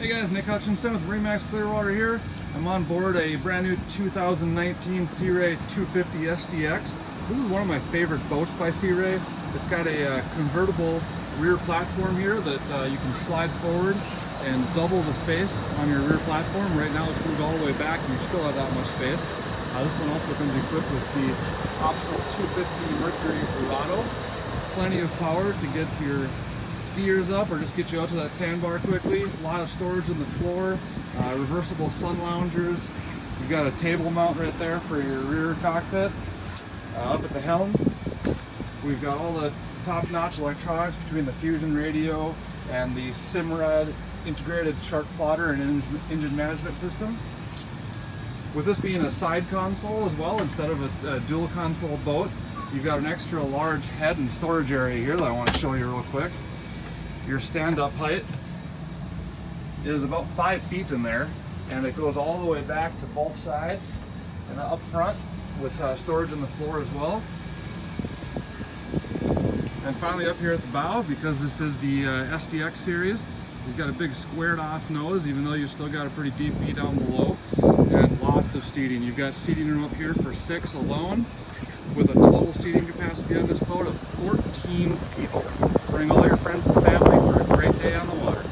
Hey guys, Nick Hutchinson with MarineMax Clearwater here. I'm on board a brand new 2019 Sea Ray 250 SDX. This is one of my favorite boats by Sea Ray. It's got a convertible rear platform here that you can slide forward and double the space on your rear platform. Right now it's moved all the way back and you still have that much space. This one also comes equipped with the optional 250 Mercury Dorado. Plenty of power to get your skiers up or just get you out to that sandbar quickly. A lot of storage in the floor, reversible sun loungers. You've got a table mount right there for your rear cockpit. Up at the helm, we've got all the top-notch electronics between the fusion radio and the Simrad integrated chart plotter and engine management system. With this being a side console as well, instead of a dual console boat, you've got an extra large head and storage area here that I want to show you real quick. Your stand-up height is about 5 feet in there, and it goes all the way back to both sides and up front with storage in the floor as well. And finally up here at the bow, because this is the SDX series, you've got a big squared off nose, even though you've still got a pretty deep V down below, and lots of seating. You've got seating room up here for 6 alone, with a total seating capacity on this boat of 14 people. Bring all your friends and family for a great day on the water.